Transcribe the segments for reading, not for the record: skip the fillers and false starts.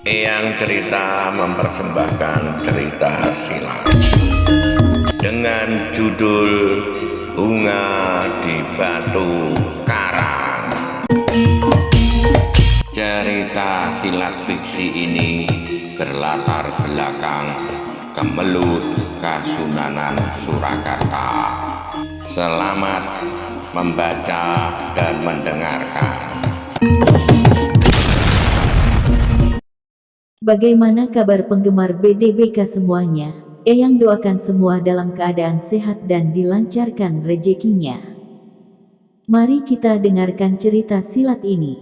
Eyang Cerita mempersembahkan cerita silat dengan judul Bunga di Batu Karang. Cerita silat fiksi ini berlatar belakang Kemelut Kasunanan Surakarta. Selamat membaca dan mendengarkan. Bagaimana kabar penggemar BDBK semuanya? Eyang doakan semua dalam keadaan sehat dan dilancarkan rezekinya. Mari kita dengarkan cerita silat ini.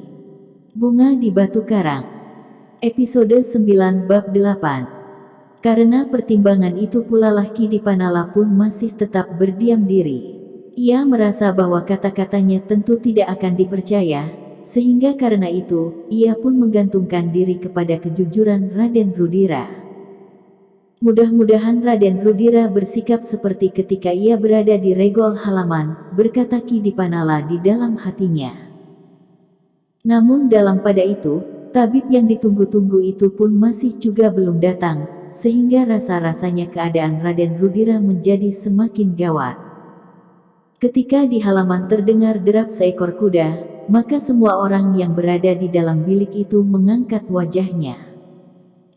Bunga di Batu Karang. Episode 9 Bab 8. Karena pertimbangan itu pula Ki Dipanala pun masih tetap berdiam diri. Ia merasa bahwa kata-katanya tentu tidak akan dipercaya. Sehingga karena itu, ia pun menggantungkan diri kepada kejujuran Raden Rudira. Mudah-mudahan Raden Rudira bersikap seperti ketika ia berada di regol halaman, berkata Ki Dipanala di dalam hatinya. Namun dalam pada itu, tabib yang ditunggu-tunggu itu pun masih juga belum datang, sehingga rasa-rasanya keadaan Raden Rudira menjadi semakin gawat. Ketika di halaman terdengar derap seekor kuda, maka semua orang yang berada di dalam bilik itu mengangkat wajahnya.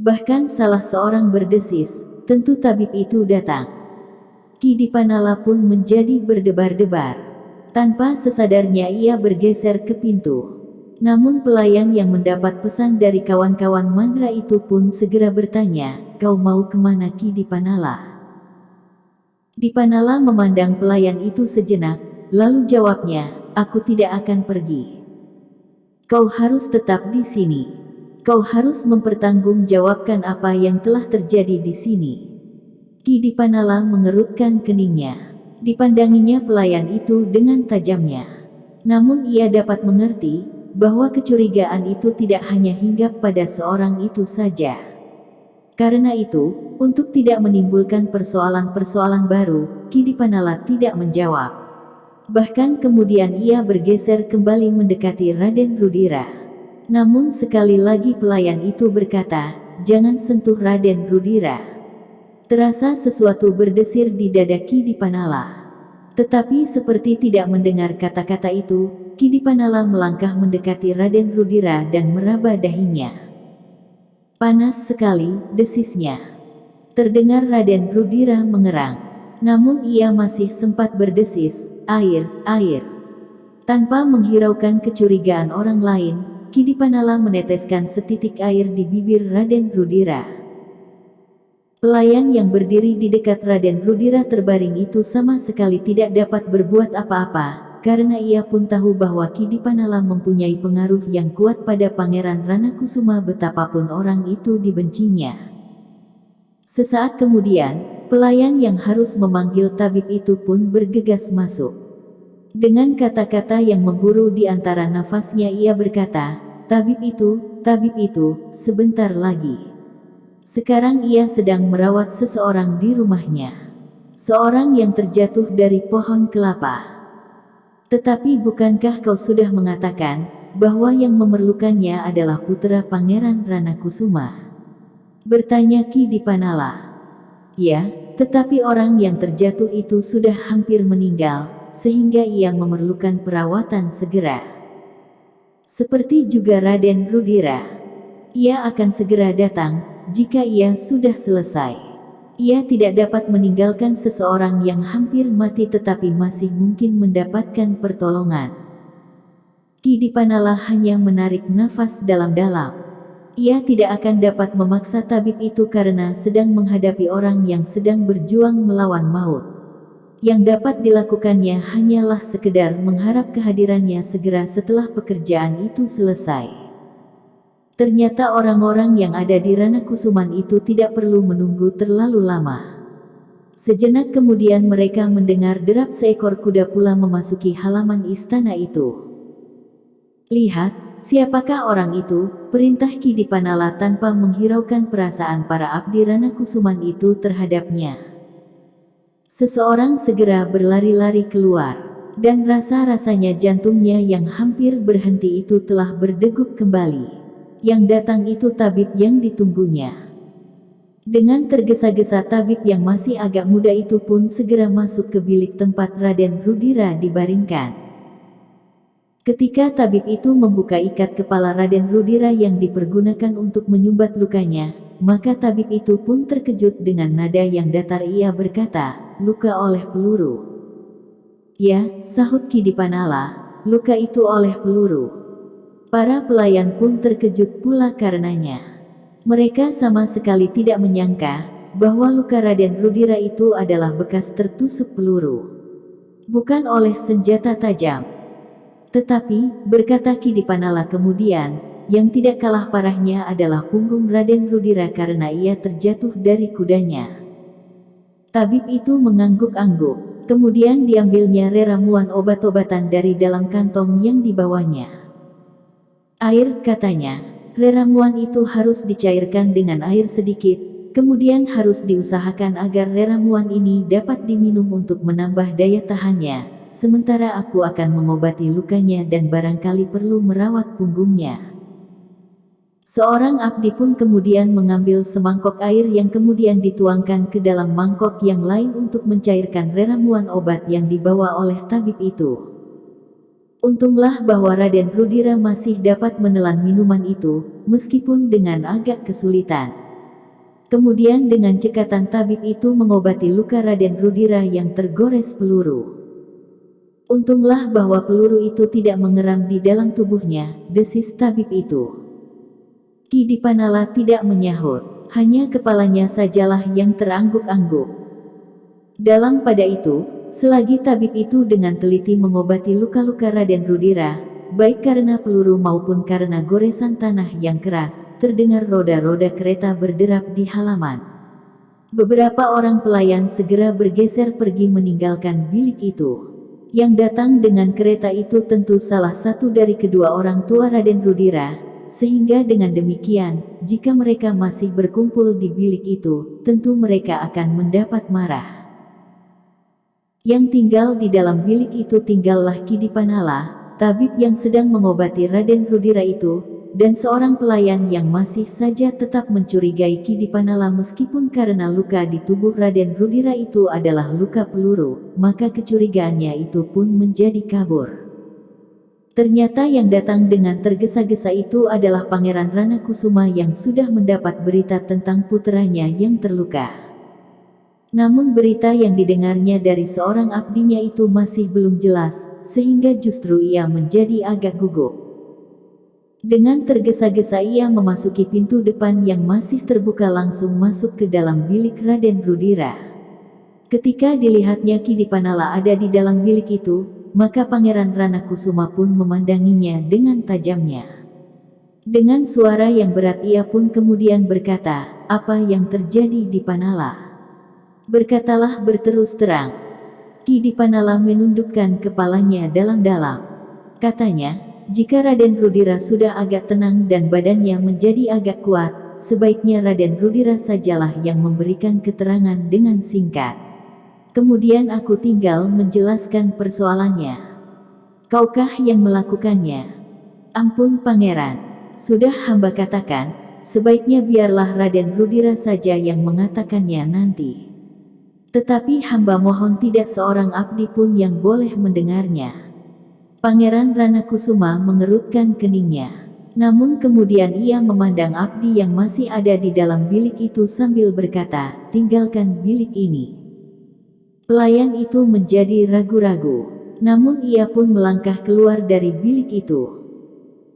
Bahkan salah seorang berdesis, tentu tabib itu datang. Ki Dipanala pun menjadi berdebar-debar. Tanpa sesadarnya ia bergeser ke pintu. Namun pelayan yang mendapat pesan dari kawan-kawan mandra itu pun segera bertanya, "Kau mau kemana Ki Dipanala?" Dipanala memandang pelayan itu sejenak, lalu jawabnya, "Aku tidak akan pergi. Kau harus tetap di sini. Kau harus mempertanggungjawabkan apa yang telah terjadi di sini." Ki Dipanala mengerutkan keningnya. Dipandanginya pelayan itu dengan tajamnya. Namun ia dapat mengerti bahwa kecurigaan itu tidak hanya hinggap pada seorang itu saja. Karena itu, untuk tidak menimbulkan persoalan-persoalan baru, Ki Dipanala tidak menjawab. Bahkan kemudian ia bergeser kembali mendekati Raden Rudira. Namun sekali lagi pelayan itu berkata, "Jangan sentuh Raden Rudira." Terasa sesuatu berdesir di dada Ki Dipanala. Tetapi seperti tidak mendengar kata-kata itu, Ki Dipanala melangkah mendekati Raden Rudira dan meraba dahinya. "Panas sekali," desisnya. Terdengar Raden Rudira mengerang. Namun ia masih sempat berdesis, "Air, air." Tanpa menghiraukan kecurigaan orang lain, Ki Dipanala meneteskan setitik air di bibir Raden Rudira. Pelayan yang berdiri di dekat Raden Rudira terbaring itu sama sekali tidak dapat berbuat apa-apa, karena ia pun tahu bahwa Ki Dipanala mempunyai pengaruh yang kuat pada Pangeran Ranakusuma betapapun orang itu dibencinya. Sesaat kemudian, pelayan yang harus memanggil tabib itu pun bergegas masuk. Dengan kata-kata yang memburu di antara nafasnya ia berkata, tabib itu, sebentar lagi. Sekarang ia sedang merawat seseorang di rumahnya. Seorang yang terjatuh dari pohon kelapa. Tetapi bukankah kau sudah mengatakan, bahwa yang memerlukannya adalah putra Pangeran Ranakusuma?" Bertanya Ki Dipanala. "Ya, tetapi orang yang terjatuh itu sudah hampir meninggal, sehingga ia memerlukan perawatan segera. Seperti juga Raden Rudira. Ia akan segera datang, jika ia sudah selesai. Ia tidak dapat meninggalkan seseorang yang hampir mati tetapi masih mungkin mendapatkan pertolongan." Ki Dipanala hanya menarik nafas dalam-dalam. Ia tidak akan dapat memaksa tabib itu karena sedang menghadapi orang yang sedang berjuang melawan maut. Yang dapat dilakukannya hanyalah sekedar mengharap kehadirannya segera setelah pekerjaan itu selesai. Ternyata orang-orang yang ada di Ranakusuman itu tidak perlu menunggu terlalu lama. Sejenak kemudian mereka mendengar derap seekor kuda pula memasuki halaman istana itu. "Lihat, siapakah orang itu?" perintah Ki Dipanala tanpa menghiraukan perasaan para abdi Ranakusuman itu terhadapnya. Seseorang segera berlari-lari keluar, dan rasa-rasanya jantungnya yang hampir berhenti itu telah berdegup kembali. Yang datang itu tabib yang ditunggunya. Dengan tergesa-gesa tabib yang masih agak muda itu pun segera masuk ke bilik tempat Raden Rudira dibaringkan. Ketika tabib itu membuka ikat kepala Raden Rudira yang dipergunakan untuk menyumbat lukanya, maka tabib itu pun terkejut dengan nada yang datar. Ia berkata, "Luka oleh peluru." "Ya," sahut Ki Dipanala, "luka itu oleh peluru." Para pelayan pun terkejut pula karenanya. Mereka sama sekali tidak menyangka bahwa luka Raden Rudira itu adalah bekas tertusuk peluru, bukan oleh senjata tajam. Tetapi, berkata Ki Dipanala kemudian, yang tidak kalah parahnya adalah punggung Raden Rudira karena ia terjatuh dari kudanya. Tabib itu mengangguk-angguk, kemudian diambilnya ramuan obat-obatan dari dalam kantong yang dibawanya. "Air," katanya. "Ramuan itu harus dicairkan dengan air sedikit, kemudian harus diusahakan agar ramuan ini dapat diminum untuk menambah daya tahannya, sementara aku akan mengobati lukanya dan barangkali perlu merawat punggungnya." Seorang abdi pun kemudian mengambil semangkok air yang kemudian dituangkan ke dalam mangkok yang lain untuk mencairkan ramuan obat yang dibawa oleh tabib itu. Untunglah bahwa Raden Rudira masih dapat menelan minuman itu, meskipun dengan agak kesulitan. Kemudian dengan cekatan tabib itu mengobati luka Raden Rudira yang tergores peluru. "Untunglah bahwa peluru itu tidak mengeram di dalam tubuhnya," desis tabib itu. Ki Dipanala tidak menyahut, hanya kepalanya sajalah yang terangguk-angguk. Dalam pada itu, selagi tabib itu dengan teliti mengobati luka-luka Raden Rudira, baik karena peluru maupun karena goresan tanah yang keras, terdengar roda-roda kereta berderap di halaman. Beberapa orang pelayan segera bergeser pergi meninggalkan bilik itu. Yang datang dengan kereta itu tentu salah satu dari kedua orang tua Raden Rudira, sehingga dengan demikian, jika mereka masih berkumpul di bilik itu, tentu mereka akan mendapat marah. Yang tinggal di dalam bilik itu tinggallah Ki Dipanala, tabib yang sedang mengobati Raden Rudira itu, dan seorang pelayan yang masih saja tetap mencurigai Ki Dipanala meskipun karena luka di tubuh Raden Rudira itu adalah luka peluru, maka kecurigaannya itu pun menjadi kabur. Ternyata yang datang dengan tergesa-gesa itu adalah Pangeran Ranakusuma yang sudah mendapat berita tentang puteranya yang terluka. Namun berita yang didengarnya dari seorang abdinya itu masih belum jelas, sehingga justru ia menjadi agak gugup. Dengan tergesa-gesa ia memasuki pintu depan yang masih terbuka langsung masuk ke dalam bilik Raden Rudira. Ketika dilihatnya Ki Dipanala ada di dalam bilik itu, maka Pangeran Ranakusuma pun memandanginya dengan tajamnya. Dengan suara yang berat ia pun kemudian berkata, "Apa yang terjadi Dipanala? Berkatalah berterus terang." Ki Dipanala menundukkan kepalanya dalam-dalam. Katanya, "Jika Raden Rudira sudah agak tenang dan badannya menjadi agak kuat, sebaiknya Raden Rudira sajalah yang memberikan keterangan dengan singkat. Kemudian aku tinggal menjelaskan persoalannya. Kaukah yang melakukannya?" "Ampun Pangeran, sudah hamba katakan, sebaiknya biarlah Raden Rudira saja yang mengatakannya nanti. Tetapi hamba mohon tidak seorang abdi pun yang boleh mendengarnya." Pangeran Ranakusuma mengerutkan keningnya. Namun kemudian ia memandang abdi yang masih ada di dalam bilik itu sambil berkata, "Tinggalkan bilik ini." Pelayan itu menjadi ragu-ragu. Namun ia pun melangkah keluar dari bilik itu.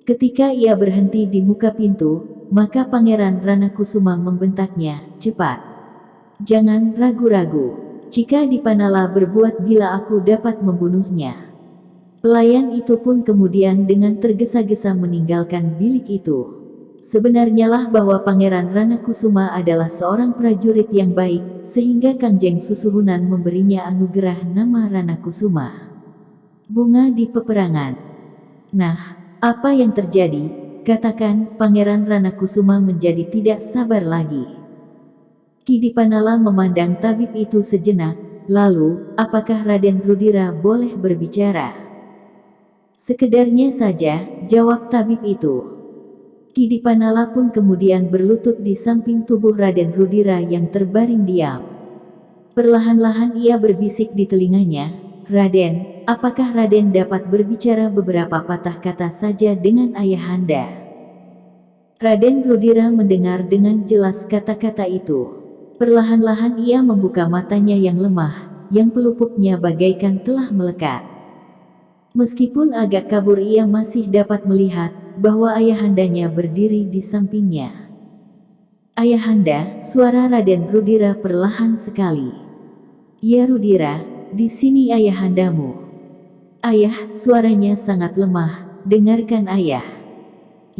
Ketika ia berhenti di muka pintu, maka Pangeran Ranakusuma membentaknya, "Cepat! Jangan ragu-ragu. Jika Dipanala berbuat gila aku dapat membunuhnya." Pelayan itu pun kemudian dengan tergesa-gesa meninggalkan bilik itu. Sebenarnya lah bahwa Pangeran Ranakusuma adalah seorang prajurit yang baik, sehingga Kangjeng Susuhunan memberinya anugerah nama Ranakusuma, bunga di peperangan. "Nah, apa yang terjadi? Katakan." Pangeran Ranakusuma menjadi tidak sabar lagi. Ki Dipanala memandang tabib itu sejenak, lalu, "Apakah Raden Rudira boleh berbicara?" "Sekedarnya saja," jawab tabib itu. Ki Dipanala pun kemudian berlutut di samping tubuh Raden Rudira yang terbaring diam. Perlahan-lahan ia berbisik di telinganya, "Raden, apakah Raden dapat berbicara beberapa patah kata saja dengan ayahanda?" Raden Rudira mendengar dengan jelas kata-kata itu. Perlahan-lahan ia membuka matanya yang lemah, yang pelupuknya bagaikan telah melekat. Meskipun agak kabur, ia masih dapat melihat bahwa ayahandanya berdiri di sampingnya. "Ayahanda," suara Raden Rudira perlahan sekali. "Ya Rudira, di sini ayahandamu." "Ayah," suaranya sangat lemah, "dengarkan ayah."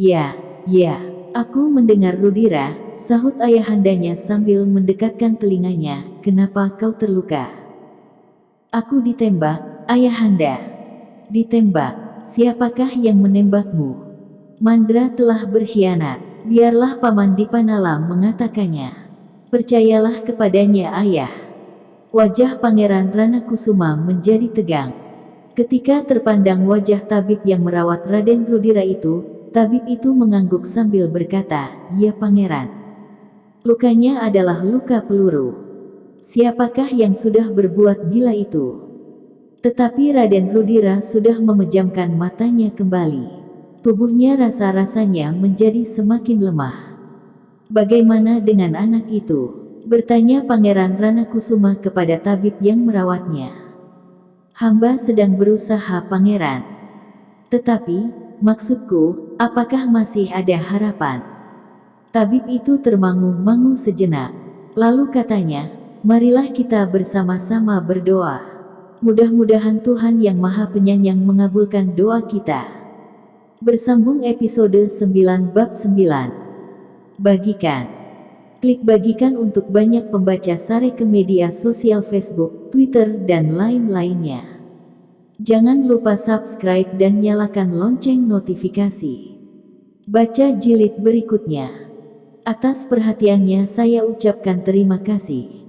Ya, aku mendengar Rudira," sahut ayahandanya sambil mendekatkan telinganya. "Kenapa kau terluka?" "Aku ditembak, ayahanda." "Ditembak? Siapakah yang menembakmu?" "Mandra telah berkhianat. Biarlah Paman Dipanala mengatakannya. Percayalah kepadanya ayah." Wajah Pangeran Ranakusuma menjadi tegang. Ketika terpandang wajah tabib yang merawat Raden Rudira itu, tabib itu mengangguk sambil berkata, "Ya Pangeran. Lukanya adalah luka peluru. Siapakah yang sudah berbuat gila itu?" Tetapi Raden Rudira sudah memejamkan matanya kembali. Tubuhnya rasa-rasanya menjadi semakin lemah. "Bagaimana dengan anak itu?" bertanya Pangeran Ranakusuma kepada tabib yang merawatnya. "Hamba sedang berusaha, Pangeran. Tetapi, maksudku, apakah masih ada harapan?" Tabib itu termangu-mangu sejenak. Lalu katanya, "Marilah kita bersama-sama berdoa. Mudah-mudahan Tuhan Yang Maha Penyayang mengabulkan doa kita." Bersambung episode 9 bab 9. Bagikan. Klik bagikan untuk banyak pembaca sare ke media sosial Facebook, Twitter, dan lain-lainnya. Jangan lupa subscribe dan nyalakan lonceng notifikasi. Baca jilid berikutnya. Atas perhatiannya saya ucapkan terima kasih.